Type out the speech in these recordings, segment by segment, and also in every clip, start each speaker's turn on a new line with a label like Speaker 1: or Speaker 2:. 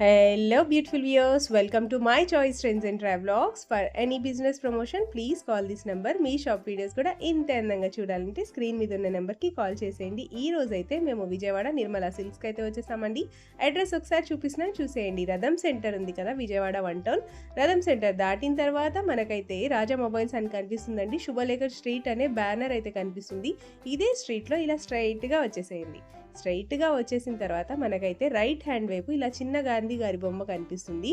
Speaker 1: Hello, beautiful viewers. Welcome to my choice trends and travelogs. For any business promotion, please call this number. Me shop videos కూడా ఇంత అందంగా చూడాలంటే screen మీద ఉన్న నెంబర్కి call చేసేయండి. ఈ రోజు అయితే మేము విజయవాడ నిర్మలా సిల్క్స్కి అయితే వచ్చేసామండి. అడ్రస్ ఒకసారి చూపిస్తున్నాను, చూసేయండి. రథం సెంటర్ ఉంది కదా విజయవాడ 1 టౌన్. రథం సెంటర్ దాటిన తర్వాత మనకైతే రాజా మొబైల్స్ అని కనిపిస్తుందండి. శుభలేఖర్ స్ట్రీట్ అనే బ్యానర్ అయితే కనిపిస్తుంది. ఇదే స్ట్రీట్లో ఇలా స్ట్రైట్గా వచ్చేసేయండి. స్ట్రైట్గా వచ్చేసిన తర్వాత మనకైతే రైట్ హ్యాండ్ వైపు ఇలా చిన్న గాంధీ గారి బొమ్మ కనిపిస్తుంది.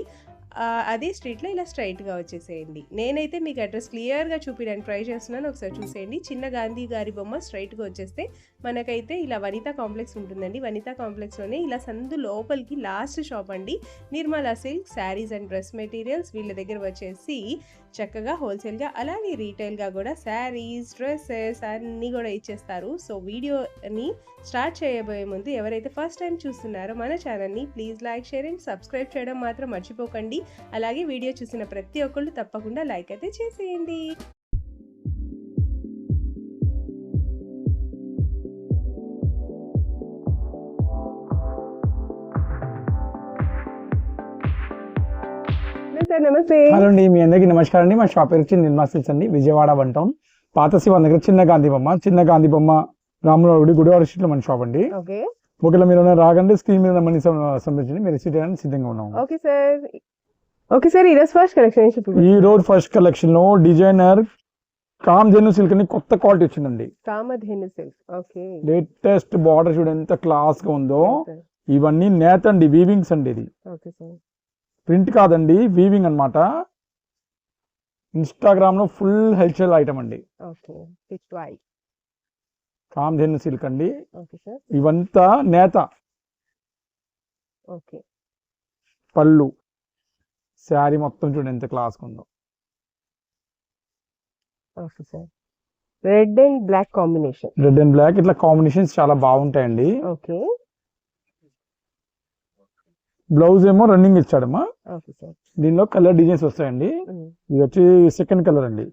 Speaker 1: అదే స్ట్రీట్లో ఇలా స్ట్రైట్గా వచ్చేసేయండి. నేనైతే మీకు అడ్రస్ క్లియర్గా చూపించడానికి ట్రై చేస్తున్నాను, ఒకసారి చూసేయండి. చిన్న గాంధీ గారి బొమ్మ స్ట్రైట్గా వచ్చేస్తే మనకైతే ఇలా వనితా కాంప్లెక్స్ ఉంటుందండి. వనితా కాంప్లెక్స్లోనే ఇలా సందు లోపలికి లాస్ట్ షాప్ అండి Nirmala silk saris and dress materials. వీళ్ళ దగ్గర వచ్చేసి చక్కగా హోల్సేల్గా అలాగే రీటైల్గా కూడా శారీస్ డ్రెస్సెస్ అన్నీ కూడా ఇచ్చేస్తారు. సో వీడియోని స్టార్ట్ చేయబోయే ముందు ఎవరైతే ఫస్ట్ టైం చూస్తున్నారో మన ఛానల్ని please like share and subscribe చేయడం మాత్రం మర్చిపోకండి. అలాగే వీడియో చూసిన ప్రతి ఒక్కళ్ళు తప్పకుండా లైక్ అయితే చేసేయండి. నమస్తే.
Speaker 2: హలో అండి, మీ అందరికీ నమస్కారం అండి. మా షాప్ పేరు వచ్చి నిర్మలా సిల్క్స్ అండి, విజయవాడ 1 టౌన్. పాత శివ దగ్గర చిన్న గాంధీ బొమ్మ రాములవాడి గుడివాడ స్ట్రీట్ లో మన షాప్ అండి. ఒకవేళ మీరు రాగండి, స్క్రీన్ మీద మనీ సంబంధించి మీరు రిసీవ్ చేయడానికి సిద్ధంగా ఉన్నాము.
Speaker 1: ఓకే సార్, ఈ
Speaker 2: రోజు ఫస్ట్ కలెక్షన్ లో డిజైనర్ కామధేను సిల్క్ అని కొత్త క్వాలిటీ వచ్చిందండి. లేటెస్ట్ బార్డర్ చూడండి ఎంత క్లాస్ గా ఉందో. ఇవన్నీ నేత అండి, వీవింగ్స్ అండి. ఇది ప్రింట్ కాదండి, వీవింగ్ అన్నమాట. ఇన్స్టాగ్రామ్ లో ఫుల్ హెల్సేల్ ఐటమ్ అండి. కామధేను సిల్క్ అండి. ఇవంతా నేత. పళ్ళు శారీ మొత్తం చూడండి ఎంత క్లాస్ ఉందో.
Speaker 1: రెడ్ అండ్ బ్లాక్
Speaker 2: ఇట్లా కాంబినేషన్స్ చాలా బాగుంటాయండి. బ్లౌజ్ ఏమో రన్నింగ్ ఇచ్చాడమ్మా. దీనిలో కలర్ డిజైన్స్ వస్తాయండి. ఇది వచ్చి సెకండ్ కలర్ అండి.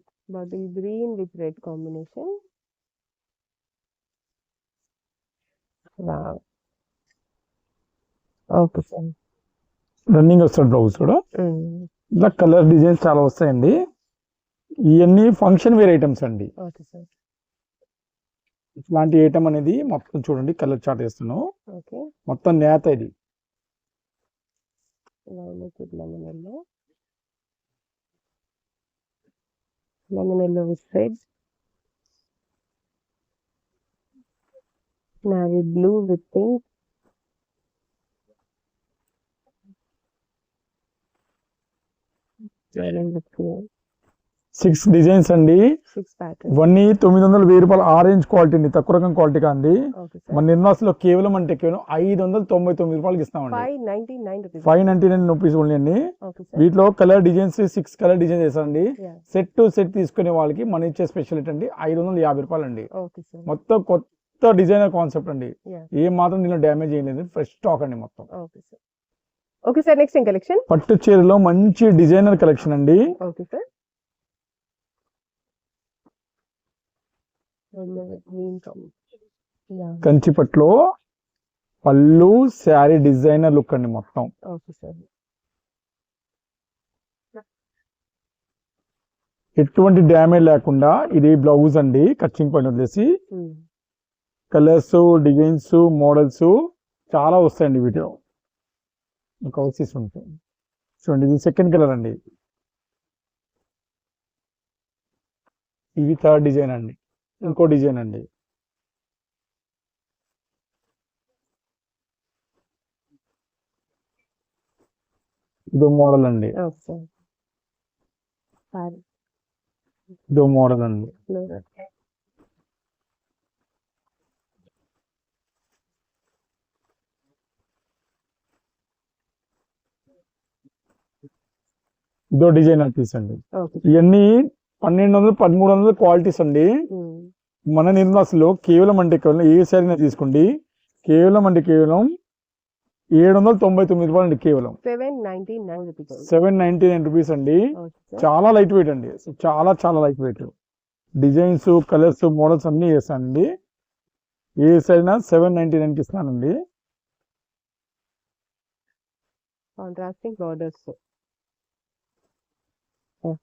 Speaker 1: Green with red combination.
Speaker 2: Running వస్తాడు బ్లౌజ్ కూడా. ఇలా కలర్ డిజైన్స్ చాలా వస్తాయండి. ఇవన్నీ ఫంక్షన్ వేర్ ఐటమ్స్ అండి. ఇట్లాంటి ఐటమ్ అనేది మొత్తం చూడండి, కలర్ చార్ట్ వేస్తున్నాం. మొత్తం నేత ఇది.
Speaker 1: Lemon with red, navy blue with pink, with green.
Speaker 2: 6 designs అండి.
Speaker 1: 6 patterns.
Speaker 2: ఇవన్నీ 900 రూపాయలు ఆరెంజ్ క్వాలిటీ అండి, తక్కువ రకం క్వాలిటీ కాండి. మన నిర్మాసలో కేవలం 599 రూపాయలకి ఇస్తామండి. 599 రూపీస్ ఓన్లీ అండి. వీటిలో కలర్ డిజైన్స్ 6 కలర్ డిజైన్స్ వేసాండి. సెట్ టు సెట్ తీసుకునే వాళ్ళకి మన ఇచ్చే స్పెషాలిటీ అండి 550 రూపాయలు అండి. మొత్తం కొత్త డిజైనర్ కాన్సెప్ట్ అండి. ఏ మాత్రం దీనిలో డ్యామేజ్ ఏం లేదు, ఫ్రెష్ స్టాక్ అండి మొత్తం.
Speaker 1: ఓకే సార్, నెక్స్ట్ కలెక్షన్
Speaker 2: పట్టు చీరలో మంచి డిజైనర్ కలెక్షన్ అండి.
Speaker 1: Okay sir.
Speaker 2: కంచిపట్లో పళ్ళు శారీ డిజైనర్ లుక్ అండి మొత్తం. ఎటువంటి డ్యామేజ్ లేకుండా ఇది బ్లౌజ్ అండి. కచ్చింగ్ పైన వదిలేసి కలర్స్ డిజైన్స్ మోడల్స్ చాలా వస్తాయండి వీటిలో. కౌసీస్ ఉంటాయి చూడండి. ఇది సెకండ్ కలర్ అండి. ఇది థర్డ్ డిజైన్ అండి. ఇంకో డిజైన్ అండి. ఇదో మోడల్ అండి. ఇదో మోడల్ అండి. ఇదో డిజైనర్ పీస్ అండి. ఇవన్నీ 1200 1300 క్వాలిటీస్ అండి. మన నిర్మాసలో కేవలం ఏ శారీ తీసుకోండి, కేవలం 799 రూపాయలు అండి. కేవలం 799 రూపీస్ అండి. చాలా లైట్ వెయిట్ అండి, చాలా light weight. Designs colours models అన్ని వేసానండి. ఏ సైజ్ 799కి ఇస్తానండి.
Speaker 1: Contrasting borders. ఓకే.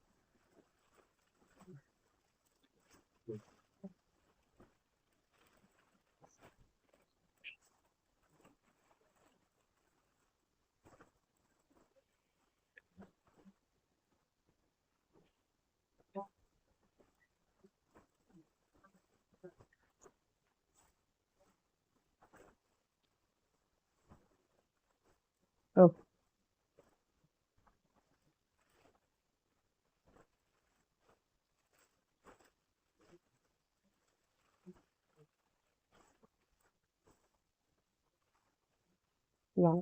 Speaker 1: వావ్!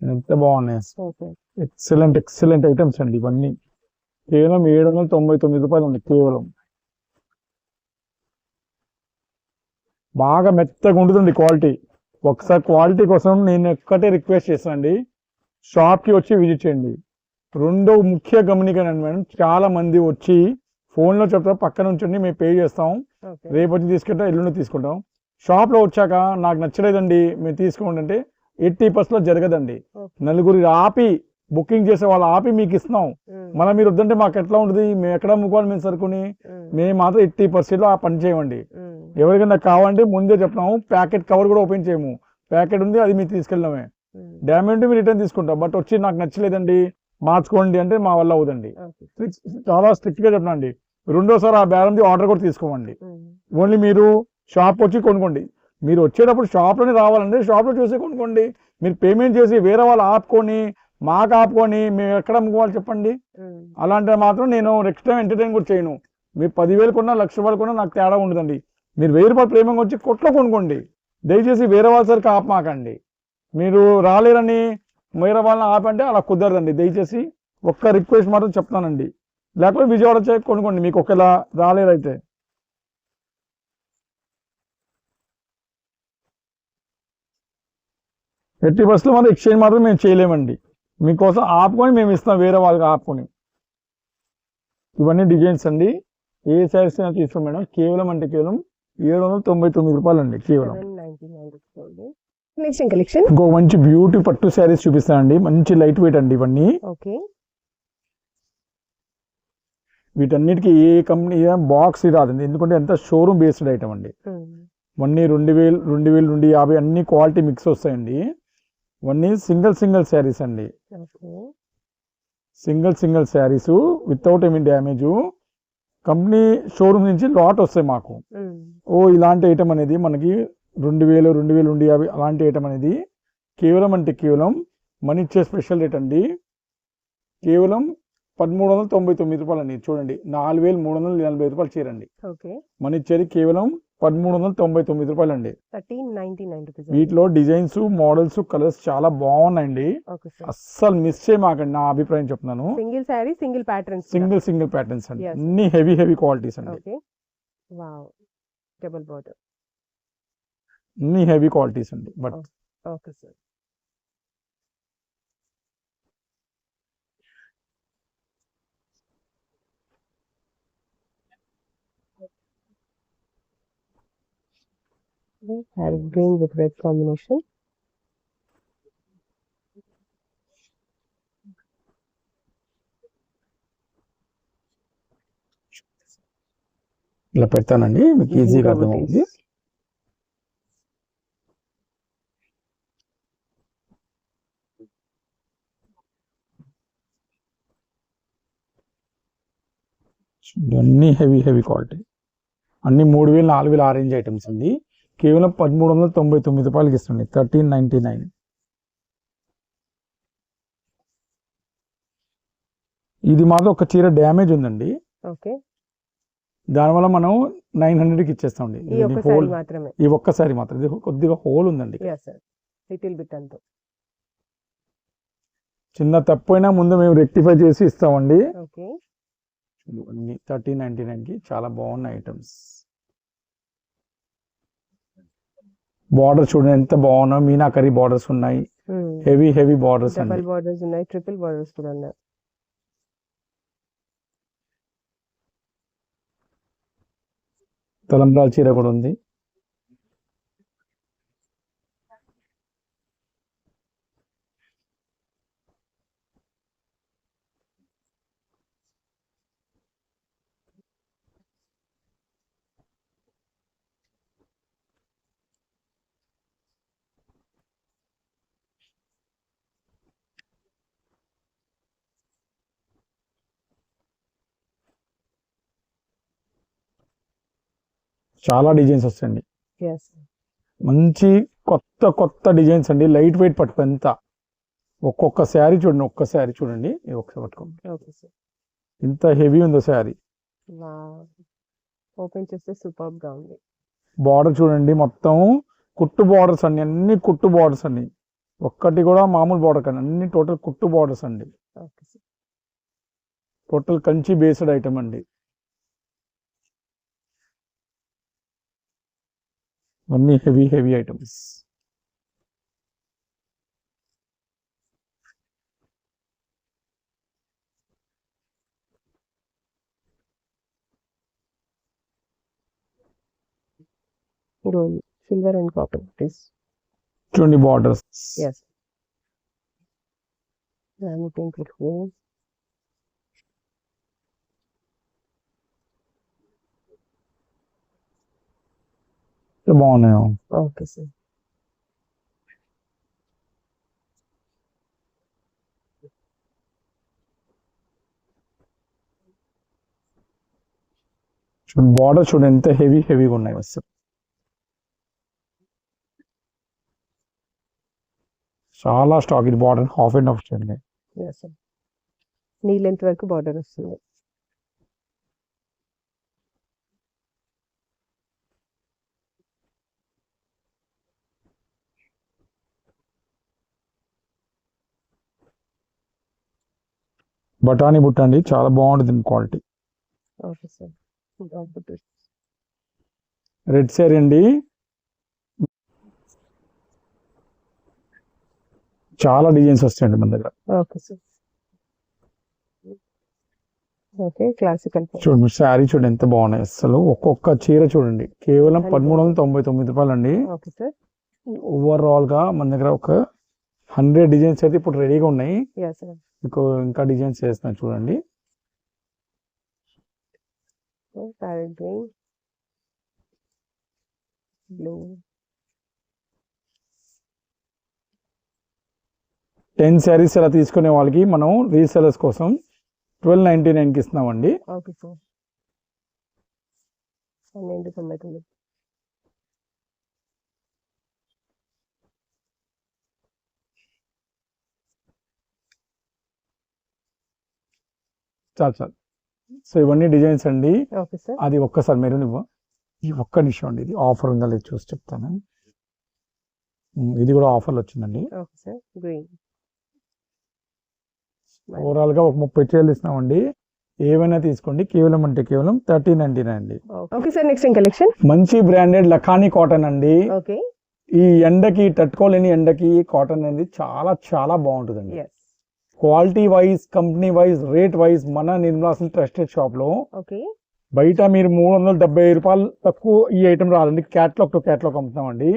Speaker 2: ఎంత బాగున్నాయి,
Speaker 1: ఓకే.
Speaker 2: ఎక్సలెంట్ ఐటమ్స్ అండి ఇవన్నీ. కేవలం 799 రూపాయలు ఉంది కేవలం. బాగా మెత్తగా ఉంటుందండి క్వాలిటీ. ఒకసారి క్వాలిటీ కోసం నేను ఒక్కటే రిక్వెస్ట్ చేస్తానండి, షాప్కి వచ్చి విజిట్ చేయండి. రెండో ముఖ్య గమనిక మేడం, చాలా మంది వచ్చి ఫోన్లో చెప్తారు పక్కన ఉంచండి మేము పే చేస్తాం,
Speaker 1: ఓకే.
Speaker 2: రేపు వచ్చి తీసుకుంటాం, ఎల్లుండి తీసుకుంటాం. షాప్లో వచ్చాక నాకు నచ్చలేదండి మేము తీసుకోండి అంటే 80% జరగదండి.
Speaker 1: ఓకే.
Speaker 2: నలుగురు ఆపి బుకింగ్ చేసే వాళ్ళు ఆపి మీకు ఇస్తున్నాం. మళ్ళీ మీరు వద్దంటే మాకు ఎట్లా ఉంటుంది, మేము ఎక్కడ అమ్ముకోవాలి మేము సరుకుని. మేము మాత్రం 80% ఆ పని చేయమండి. ఎవరికైనా కావాలంటే ముందే చెప్తాము, ప్యాకెట్ కవర్ కూడా ఓపెన్ చేయము, ప్యాకెట్ ఉంది అది మీరు తీసుకెళ్ళడమే. డ్యామేజ్ ఉంటే మీరు రిటర్న్ తీసుకుంటాం. బట్ వచ్చి నాకు నచ్చలేదండి మార్చుకోండి అంటే మా వల్ల అవుదండి. చాలా స్ట్రిక్ట్గా చెప్తానండి. రెండోసారి ఆ బేరంది ఆర్డర్ కూడా తీసుకోమండి. ఓన్లీ మీరు షాప్ వచ్చి కొనుక్కోండి. మీరు వచ్చేటప్పుడు షాప్లోనే రావాలండి, షాప్లో చూసి కొనుక్కోండి. మీరు పేమెంట్ చేసి వేరే వాళ్ళు ఆపుకొని మాకు ఆపుకొని మేము ఎక్కడ అమ్ముకోవాలి చెప్పండి. అలాంటి మాత్రం నేను నెక్స్ట్ టైం ఎంటర్టైన్ కూడా చేయను. మీరు 10,000 కొన్నా 1,00,000 రూపాయలు కొన్నా నాకు తేడా ఉండదండి. మీరు 1,000 రూపాయలు ప్రేమగా వచ్చి కొట్లో కొనుక్కోండి. దయచేసి వేరే వాళ్ళ సరికి ఆపమాకండి. మీరు రాలేరని వేరే వాళ్ళని ఆపంటే అలా కుదరదండి. దయచేసి ఒక్క రిక్వెస్ట్ మాత్రం చెప్తానండి. లేకపోతే విజయవాడ వచ్చి కొనుక్కోండి మీకు ఒకవేళ రాలేరైతే. ఎట్టి బస్సులో మాత్రం ఎక్స్చేంజ్ మాత్రం మేము చేయలేమండి. మీకోసం ఆపుకొని మేము ఇస్తాం వేరే వాళ్ళకి ఆపుకొని. ఇవన్నీ డిజైన్స్ అండి. ఏ సైజ్ అయినా తీసుకోండి మేడం. కేవలం అంటే కేవలం 799 రూపాయలు అండి కేవలం. ఇంకో మంచి బ్యూటీ పట్టు శారీస్ చూపిస్తానండి. మంచి లైట్ వెయిట్ అండి ఇవన్నీ. వీటన్నిటికీ ఏ కంపెనీ బాక్స్ రాదండి, ఎందుకంటే ఎంత షోరూమ్ బేస్డ్ ఐటమ్ అండి. ఇవన్నీ 2,000, 2,50 అన్ని క్వాలిటీ మిక్స్ వస్తాయండి. ఇవన్నీ సింగిల్ శారీస్ అండి. Single saris without any damage. Company showroom నుంచి లాట్ వస్తాయి మాకు. ఇలాంటి ఐటమ్ అనేది మనకి 2,000, 2,250 అలాంటి ఐటమ్ అనేది కేవలం అంటే కేవలం మనీ ఇచ్చే స్పెషల్ రేట్ అండి. కేవలం 1,399 రూపాయలు అండి. చూడండి, 4,340 రూపాయలు చీరండి. మనీ ఇచ్చేది కేవలం 1,399 రూపాయలు అండి.
Speaker 1: 1399.
Speaker 2: వీటిలో డిజైన్స్, మోడల్స్, కలర్స్ చాలా బాగున్నాయండి. అస్సలు మిస్ చేయమాకండి, నా అభిప్రాయం చెప్తున్నాను.
Speaker 1: Single sorry, single patterns,
Speaker 2: single patterns అండి. అన్ని హెవీ క్వాలిటీస్ అండి.
Speaker 1: డబుల్ బార్డర్,
Speaker 2: అన్ని హెవీ క్వాలిటీస్ అండి. But
Speaker 1: okay sir. Green with red combination.
Speaker 2: ఇలా పెడతానండి, మీకు ఈజీగా అర్థమవుతుంది. అన్ని హెవీ క్వాలిటీ, అన్ని 3,000, 4,000 ఆరెంజ్ ఐటమ్స్ అండి. కేవలం 1,399 రూపాయలకి ఇస్తుంది. 1399. ఇది మాత్రం ఒక చీర డ్యామేజ్ ఉందండి. దానివల్ల మనం 900కి ఇచ్చేస్తామండి. ఈ ఒక్కసారి మాత్రం ఇది కొద్దిగా హోల్ ఉందండి. చిన్న తప్పైనా ముందు మేము రెక్టిఫై చేసి ఇస్తామండి. 1399కి చాలా బాగున్న ఐటమ్స్. బార్డర్ చూడండి ఎంత బాగున్నా, మీనాకరీ బార్డర్స్ ఉన్నాయి. హెవీ బార్డర్స్,
Speaker 1: డబుల్ బార్డర్స్ ఉన్నాయి, ట్రిపుల్ బార్డర్స్ కూడా ఉన్నాయి.
Speaker 2: తలంబ్రాల చీర కూడా ఉంది. చాలా డిజైన్స్ వస్తాయండి, మంచి కొత్త కొత్త డిజైన్స్ అండి. లైట్ వెయిట్ పట్టుకు ఎంత ఒక్కొక్క శారీ చూడండి, ఒక్క శారీ చూడండి, ఇది ఒకసారి పట్టుకోండి. ఇంత హెవీ ఉందో శారీ.
Speaker 1: ఓపెన్ చేస్తే సూపర్ గా ఉంది.
Speaker 2: బార్డర్ చూడండి, మొత్తం కుట్టు బార్డర్స్ అండి, అన్ని కుట్టు బార్డర్స్ అండి. ఒక్కటి కూడా మామూలు బార్డర్ కానీ అన్ని టోటల్ కుట్టు బార్డర్స్ అండి. టోటల్ కంచి బేస్డ్ ఐటమ్ అండి. అన్ని heavy heavy items.
Speaker 1: Silver and copper
Speaker 2: చూడండి బార్డర్స్. బాగున్నాయి.
Speaker 1: Okay sir.
Speaker 2: చూడండి బార్డర్ చూడండి ఎంత హెవీ హెవీగా ఉన్నాయి అసలు. చాలా స్టాక్. ఇది బార్డర్ హాఫ్ అండ్ హాఫ్ చూడండి.
Speaker 1: నీ లెంత్ వరకు బార్డర్ వస్తుంది.
Speaker 2: బఠానీ బుట్ట అండి, చాలా బాగుంటుంది quality.
Speaker 1: Okay sir.
Speaker 2: Red sari అండి, చాలా డిజైన్స్ వస్తాయండి మన దగ్గర.
Speaker 1: Okay sir. ఓకే క్లాసికల్
Speaker 2: చూడండి శారీ చూడండి ఎంత బాగున్నాయి అసలు. ఒక్కొక్క చీర చూడండి కేవలం 1399 రూపాయలు అండి.
Speaker 1: Okay sir.
Speaker 2: ఓవరాల్ గా మన దగ్గర ఒక 100 డిజైన్స్ అయితే ఇప్పుడు రెడీగా ఉన్నాయి. మీకు ఇంకా డిజైన్స్ చేస్తున్నాయి చూడండి.
Speaker 1: బ్లూ
Speaker 2: 10 శారీస్ అలా తీసుకునే వాళ్ళకి మనం రీసెలర్స్ కోసం 1299 కి ఇస్తున్నామండి.
Speaker 1: Okay sir. 1299.
Speaker 2: చాలు చాలు. సో ఇవన్నీ డిజైన్స్ అండి.
Speaker 1: Okay sir.
Speaker 2: అది ఒక్కసారి మీరు ఈ ఒక్క నిమిషం అండి, ఇది ఆఫర్ ఉందా లేదు చూసి చెప్తాను. ఇది కూడా ఆఫర్లో వచ్చిందండి.
Speaker 1: Okay sir. గ్రీన్
Speaker 2: ఓవరాల్ గా ఒక 30 చీరలు ఇస్తున్నామండి. ఏవైనా తీసుకోండి, కేవలం అంటే కేవలం 1399 అండి.
Speaker 1: Okay sir. నెక్స్ట్ కలెక్షన్
Speaker 2: మంచి బ్రాండెడ్ లఖానీ కాటన్ అండి.
Speaker 1: ఓకే.
Speaker 2: ఈ ఎండకి తట్టుకోలేని ఎండకి కాటన్ అనేది చాలా చాలా బాగుంటుందండి. Quality wise, company wise, rate wise మన నిర్మలా సిల్క్ ట్రస్టెడ్ షాప్ లో బయట మీరు 375 రూపాయలు తక్కువ ఈ ఐటమ్ రాదండి. క్యాట్లాగ్ టు క్యాట్లాగ్ అమ్ముతామండి.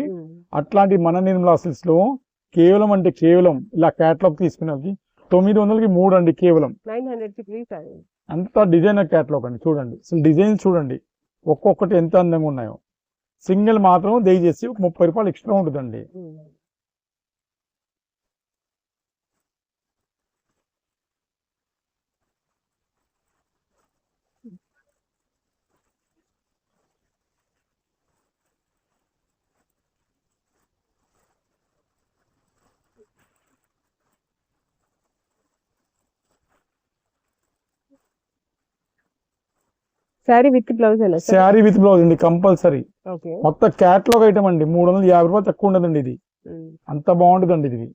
Speaker 2: అట్లాంటి మన నిర్మలా సిల్క్స్ లో కేవలం అంటే కేవలం ఇలా క్యాట్లాగ్ తీసుకునేది 900కి 3 అండి, కేవలం
Speaker 1: 900.
Speaker 2: అంత డిజైనర్ క్యాట్లాగ్ అండి. చూడండి అసలు డిజైన్ చూడండి ఒక్కొక్కటి ఎంత అందంగా ఉన్నాయో. సింగిల్ మాత్రం దయచేసి 30 రూపాయలు ఎక్స్ట్రా ఉంటుందండి.
Speaker 1: Sari with blouse
Speaker 2: sari with blouse అండి కంపల్సరీ. మొత్తం క్యాట్లాగ్ ఐటమ్ అండి. 350 రూపాయలు తక్కువ ఉండదండి. ఇది అంత బాగుంటుందండి ఇది.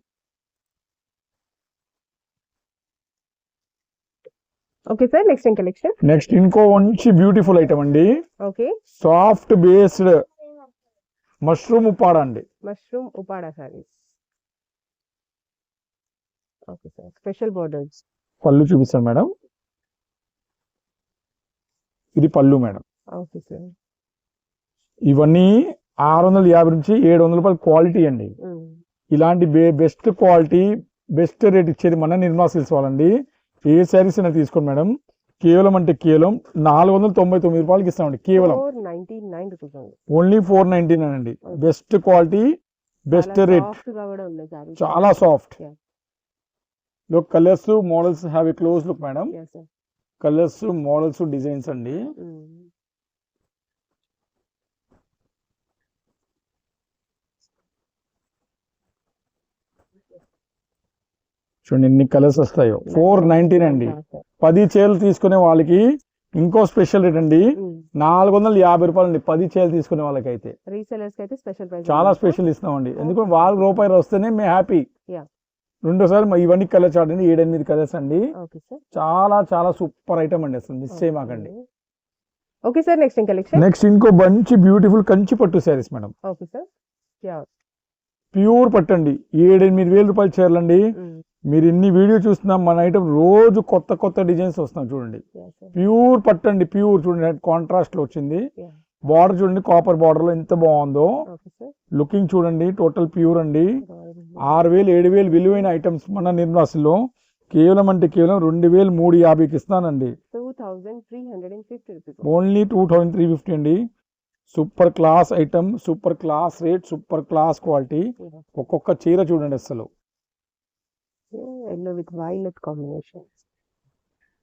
Speaker 1: Okay sir. Next collection.
Speaker 2: Next ఇంకో మంచి బ్యూటిఫుల్ ఐటమ్ అండి.
Speaker 1: Okay.
Speaker 2: Soft based mushroom Uppada అండి.
Speaker 1: Mushroom Uppada saris. Okay sir. Special borders.
Speaker 2: పళ్ళు చూపిస్తాను మేడం. ఇది పళ్ళు మేడం.
Speaker 1: Okay sir.
Speaker 2: ఇవన్నీ 650 నుంచి 700 రూపాయలు క్వాలిటీ అండి. ఇలాంటి బెస్ట్ క్వాలిటీ బెస్ట్ రేట్ ఇచ్చేది మన నిర్మలా సిల్క్స్ వాళ్ళండి. ఏ శారీస్ అయినా తీసుకోండి మేడం, కేవలం అంటే కేవలం 499 రూపాయలకి ఇస్తామండి. కేవలం ఓన్లీ 499 అండి. బెస్ట్ క్వాలిటీ బెస్ట్ రేట్, చాలా soft. Look colours models have a close look madam. Colours models designs అండి. చూడండి ఎన్ని కలర్స్ వస్తాయో. 499 అండి. 10 చీరలు తీసుకునే వాళ్ళకి ఇంకో స్పెషల్ రేట్ అండి, 450 రూపాయలు అండి. 10 చీరలు తీసుకునే వాళ్ళకి అయితే చాలా స్పెషల్ ఇస్తామండి. ఎందుకంటే వాళ్ళకి రూపాయి వస్తేనే మేము హ్యాపీ. రెండోసారి ఇవన్నీ కలర్ చార్ట్ అండి, 7-8 కలర్స్ అండి. చాలా చాలా సూపర్ ఐటమ్ అండి, అసలు మిస్ చేయమాకండి.
Speaker 1: ఓకే సార్, నెక్స్ట్
Speaker 2: ఇంకో మంచి బ్యూటిఫుల్ కంచి పట్టు శారీస్ మేడం. ప్యూర్ పట్టు అండి. 7-8 వేల రూపాయల చీరలండి. మీరు ఇన్ని వీడియో చూస్తున్నాం, మన ఐటమ్ రోజు కొత్త కొత్త డిజైన్స్ వస్తున్నాం. చూడండి ప్యూర్ పట్టు అండి, ప్యూర్. చూడండి కాంట్రాస్ట్ లో వచ్చింది. బార్డర్ చూడండి, కాపర్ బార్డర్ లో ఎంత బాగుందో. లుకింగ్ చూడండి, టోటల్ ప్యూర్ అండి. 6,000-7,000 విలువైన ఐటమ్స్ మన నిర్మలాస్లో కేవలం అంటే కేవలం 2,350కి ఇస్తానండి. ఓన్లీ 2,350 అండి. Super class item, super class rate, super class quality. ఒక్కొక్క చీర చూడండి అసలు
Speaker 1: yellow with violet combination.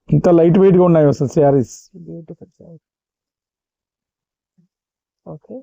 Speaker 2: ఇంత లైట్ వెయిట్ గా ఉన్నాయి అసలు saris.
Speaker 1: Beautiful saree. Okay.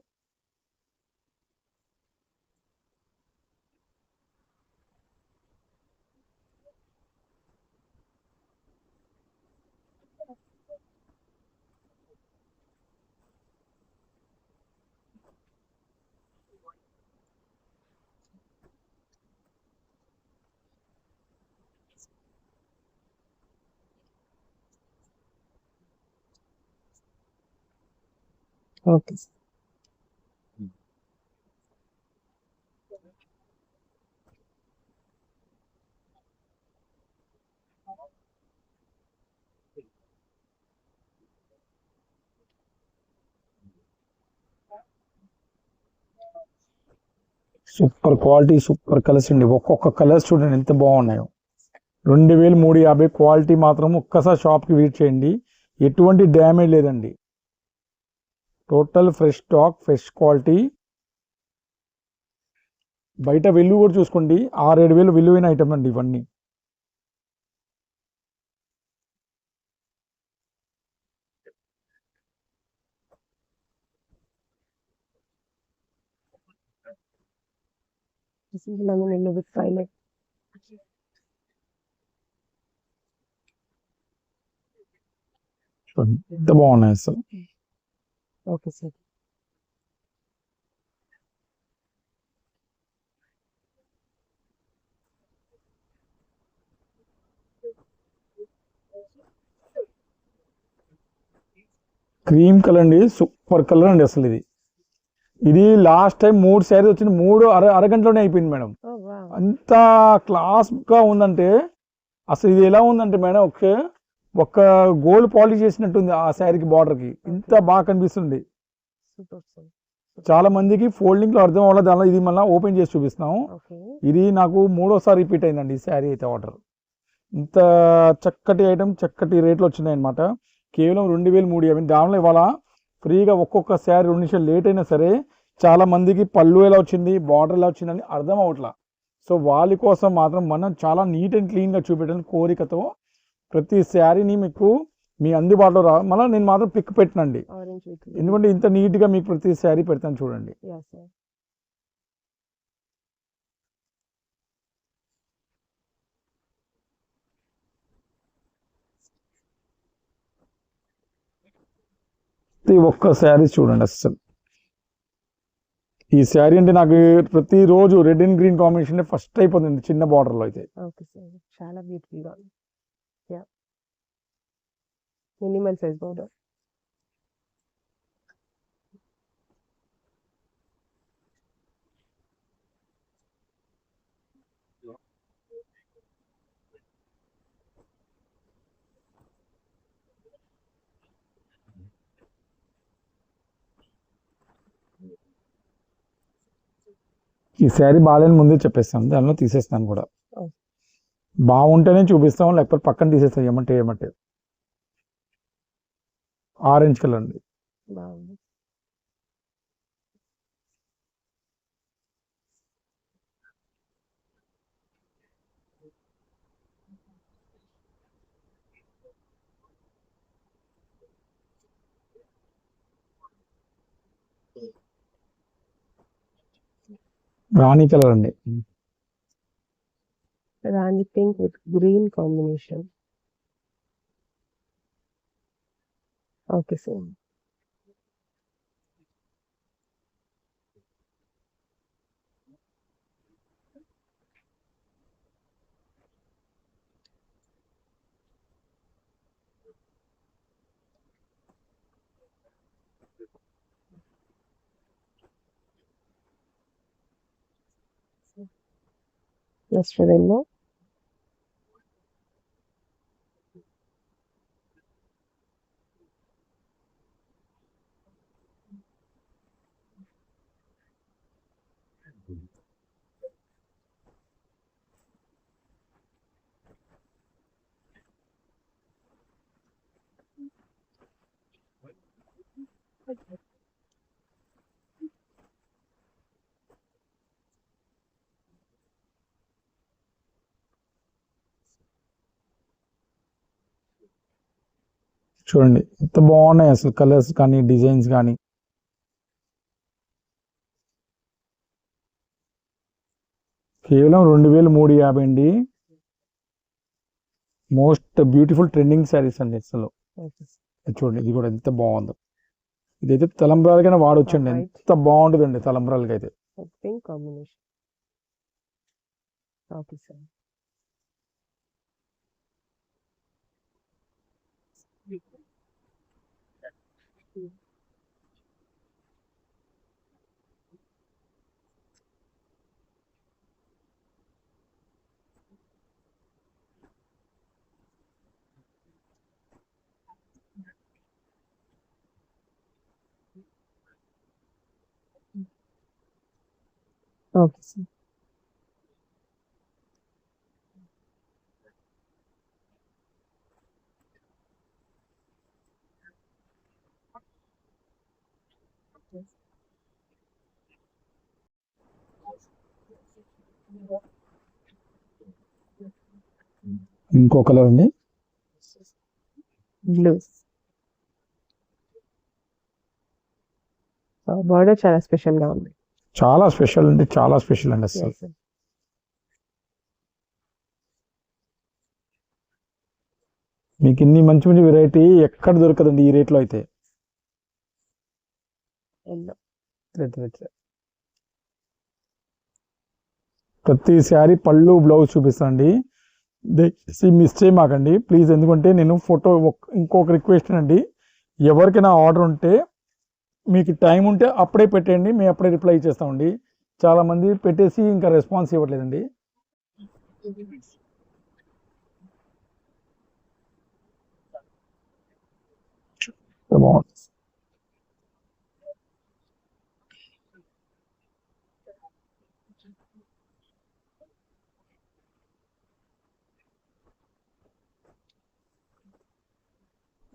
Speaker 1: Okay.
Speaker 2: Super quality, super colours అండి. ఒక్కొక్క కలర్స్ చూడండి ఎంత బాగున్నాయో. 2,350 క్వాలిటీ మాత్రం ఒక్కసారి షాప్కి విజిట్ చేయండి. ఎటువంటి డ్యామేజ్ లేదండి. Total fresh stock, fresh quality. బయట విలువ కూడా చూసుకోండి, 6-7 వేలు విలువైన ఐటమ్ అండి ఇవన్నీ.
Speaker 1: This is lemon yellow with violet.
Speaker 2: ఎంత బాగున్నాయి అసలు.
Speaker 1: Okay, sir.
Speaker 2: క్రీమ్ కలర్ అండి, సూపర్ కలర్ అండి అసలు. ఇది లాస్ట్ టైం 3 శారీస్ వచ్చింది, 3 అరగంటలోనే అయిపోయింది మేడం.
Speaker 1: Oh, wow.
Speaker 2: అంత క్లాస్ గా ఉందంటే అసలు ఇది ఎలా ఉందంటే మేడం, ఒక గోల్డ్ పాలిష్ చేసినట్టుంది ఆ శారీకి, బార్డర్ కి. ఇంత బాగా కనిపిస్తుంది.
Speaker 1: Super, sir.
Speaker 2: చాలా మందికి ఫోల్డింగ్ లో అర్థం అవ్వలేదు, దానిలో ఇది మళ్ళీ ఓపెన్ చేసి చూపిస్తున్నాం.
Speaker 1: Okay.
Speaker 2: ఇది నాకు 3వ సారి రిపీట్ అయిందండి ఈ శారీ అయితే ఆర్డర్. ఇంత చక్కటి ఐటమ్ చక్కటి రేట్లో వచ్చినాయి అనమాట. కేవలం 2,350. దానిలో ఇవాళ ఫ్రీగా ఒక్కొక్క శారీ 2 నిమిషాలు లేట్ అయినా సరే చాలా మందికి పళ్ళు ఎలా వచ్చింది, బార్డర్ ఎలా వచ్చిందని అర్థం అవట్లా. సో వాళ్ళ కోసం మాత్రం మనం చాలా నీట్ అండ్ క్లీన్గా చూపెట్టాలని కోరికతో ప్రతి శారీని మీకు మీ అందుబాటులో మళ్ళీ నేను మాత్రం పిక్ పెట్టినండి, ఎందుకంటే ఇంత నీట్గా మీకు ప్రతి శారీ పెడతాను చూడండి. ఒక్క శారీ చూడండి అసలు. ఈ శారీ అంటే నాకు ప్రతిరోజు red and green combination first అయిపోతుంది చిన్న బార్డర్లో అయితే.
Speaker 1: చాలా బ్యూటిఫుల్ గా మినిమల్ సైజ్ బార్డర్.
Speaker 2: ఈ శారీ బాగాలేని ముందే చెప్పేస్తాను, దానిలో తీసేస్తాను కూడా. బాగుంటేనే చూపిస్తాం, లేకపోతే పక్కన తీసేస్తాం. ఏమంటే ఆరెంజ్ కలర్ అండి. రాణి కలర్ అండి.
Speaker 1: రాణి pink with green combination. Okay sir. Next yellow.
Speaker 2: చూడండి ఎంత బాగున్నాయి అసలు, కలర్స్ కానీ డిజైన్స్ కానీ. కేవలం 2350 అండి. మోస్ట్ బ్యూటిఫుల్ ట్రెండింగ్ శారీస్ అండి అసలు. చూడండి ఇది కూడా ఎంత బాగుందో. ఇదైతే తలంబ్రాలకైనా వాడొచ్చండి, ఎంత బాగుంటుందండి తలంబ్రాలకి అయితే.
Speaker 1: Pink combination. Okay sir. Okay sir.
Speaker 2: ఇంకో కలర్ అండి,
Speaker 1: బ్లూ. బార్డర్ చాలా స్పెషల్ గా ఉంది.
Speaker 2: చాలా స్పెషల్ అంటే చాలా స్పెషల్ అండి అసలు. మీకు ఇన్ని మంచి మంచి వెరైటీ ఎక్కడ దొరకదండి ఈ రేట్లో అయితే. ప్రతి శారీ పళ్ళు బ్లౌజ్ చూపిస్తానండి, మిస్ చేయమాకండి ప్లీజ్. ఎందుకంటే నేను ఫోటో ఇంకొక రిక్వెస్ట్ అండి, ఎవరికైనా ఆర్డర్ ఉంటే మీకు టైం ఉంటే అప్పుడే పెట్టండి, మేము అప్పుడే రిప్లై ఇచ్చేస్తామండి. చాలామంది పెట్టేసి ఇంకా రెస్పాన్స్ ఇవ్వట్లేదండి.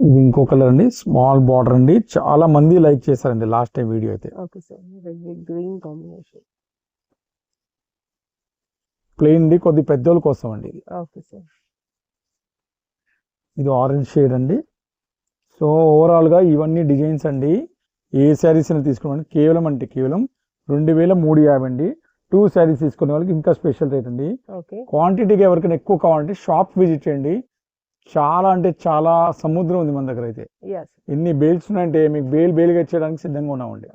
Speaker 2: ఇది ఇంకో కలర్ అండి, స్మాల్ బార్డర్ అండి. చాలా మంది లైక్ చేశారండి లాస్ట్ టైం వీడియో అయితే.
Speaker 1: Green combination.
Speaker 2: ప్లెయిన్ ది కొద్ది పెద్దోళ్ళ కోసం అండి ఇది.
Speaker 1: Okay sir.
Speaker 2: ఇది ఆరెంజ్ షేడ్ అండి. సో ఓవరాల్ గా ఇవన్నీ డిజైన్స్ అండి. ఏ శారీస్ తీసుకున్నాం కేవలం 2350 అండి. 2 శారీస్ తీసుకునే వాళ్ళకి ఇంకా స్పెషల్ రేట్ అండి. క్వాంటిటీగా ఎవరికైనా ఎక్కువ కావాలంటే షాప్ విజిట్ చేయండి. చాలా అంటే చాలా సముద్రం ఉంది మన దగ్గర అయితే. ఎన్ని బేల్స్ ఉన్నాయంటే మీకు బేలుగా ఇచ్చేయడానికి సిద్ధంగా ఉన్నామండి.